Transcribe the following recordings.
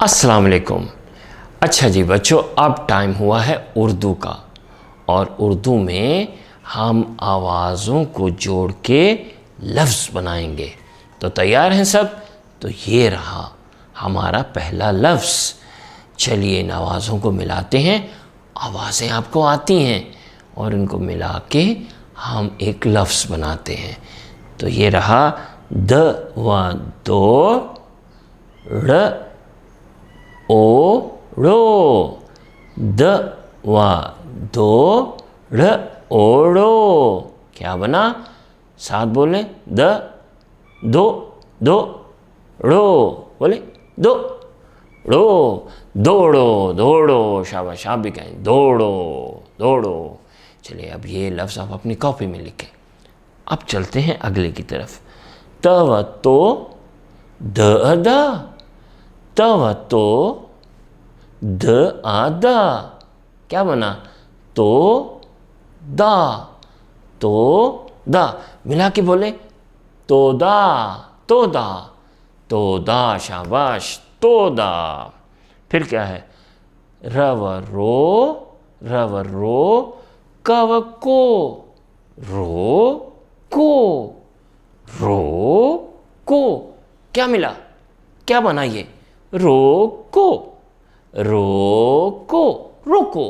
अस्सलाम वालेकुम। अच्छा जी बच्चों, अब टाइम हुआ है उर्दू का, और उर्दू में हम आवाज़ों को जोड़ के लफ्ज़ बनाएंगे। तो तैयार हैं सब? तो ये रहा हमारा पहला लफ्ज़। चलिए इन आवाज़ों को मिलाते हैं। आवाज़ें आपको आती हैं और इनको मिला के हम एक लफ्ज़ बनाते हैं। तो ये रहा द व दो ड़ ओ ड़ो, द व दो ड़ ओड़ो। क्या बना? साथ बोलें, द दो दो ड़ो, बोले दो ड़ो, दौड़ो दौड़ो। शाबाश, आप भी कहें दौड़ो दौड़ो। चलिए अब ये लफ्ज़ आप अपनी कॉपी में लिखें। अब चलते हैं अगले की तरफ। तव तो द अदा, तव तो द आदा। क्या बना? तो दा, तो दा। मिला के बोले तो दा, तो दा, तो दा। शाबाश, तो दा। फिर क्या है? रव रो, रव रो कव को, रो को, रो को। क्या मिला? क्या बना ये? रोको, रोको, रोको,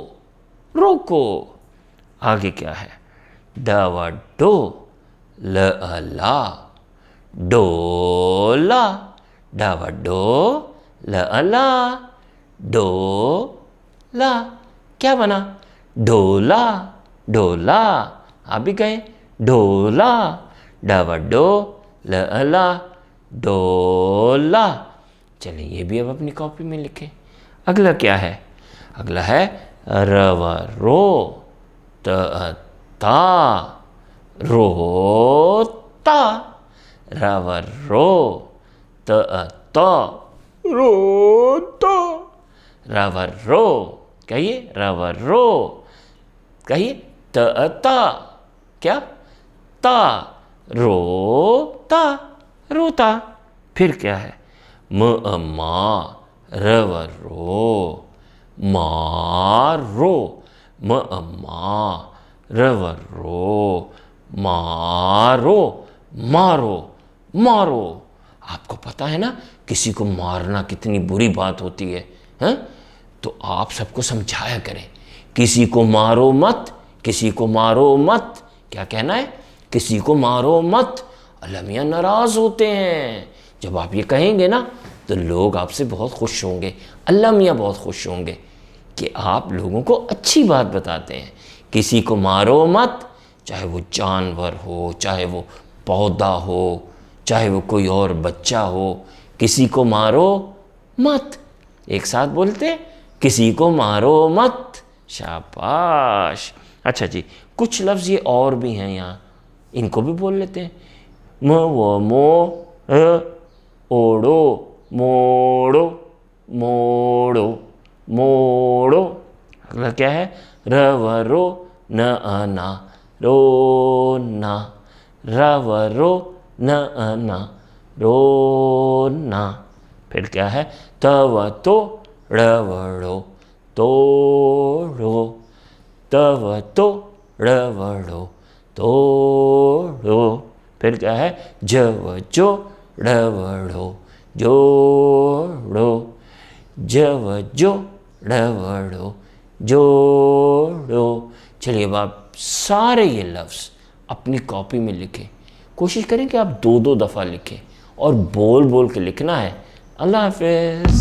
रोको। आगे क्या है? डव डो ल ला, डोला, डव डो ल ला, डोला। क्या बना? डोला, डोला। आप भी कहें डोला, डव डो ल ला, डोला। चलिए ये भी अब अपनी कॉपी में लिखें। अगला क्या है? अगला है रव रो त ता, रोता, रव रो त ता, रोता, रव रो। कहिए रव रो, कहिए त ता। क्या? ता, रोता, रोता। फिर क्या है? म मा रव रो, मारो, म मा रव रो, मारो, मारो, मारो। आपको पता है ना किसी को मारना कितनी बुरी बात होती है, हैं? तो आप सबको समझाया करें, किसी को मारो मत, किसी को मारो मत। क्या कहना है? किसी को मारो मत। अल्लाह मियाँ नाराज़ होते हैं। जब आप ये कहेंगे ना तो लोग आपसे बहुत खुश होंगे, अल्लाह मियाँ बहुत खुश होंगे कि आप लोगों को अच्छी बात बताते हैं। किसी को मारो मत, चाहे वो जानवर हो, चाहे वो पौधा हो, चाहे वो कोई और बच्चा हो, किसी को मारो मत। एक साथ बोलते, किसी को मारो मत। शाबाश। अच्छा जी, कुछ लफ्ज़ ये और भी हैं यहाँ, इनको भी बोल लेते हैं। म व मो ओड़ो, मोड़ो, मोड़ो, मोड़ो। अगला क्या है? रव रो न अना, रोना, रव रो न अना, रोना। फिर क्या है? तव तो ड़वड़ो, तोड़ो, तव तो ड़वड़ो, तोड़ो। फिर क्या है? जव जो ड़वड़ो, जोड़ो, जव जो ड़वड़ो, जोड़ो। चलिए अब आप सारे ये लफ्ज़ अपनी कॉपी में लिखें। कोशिश करें कि आप दो दो दफ़ा लिखें और बोल बोल के लिखना है। अल्लाह हाफ़िज़।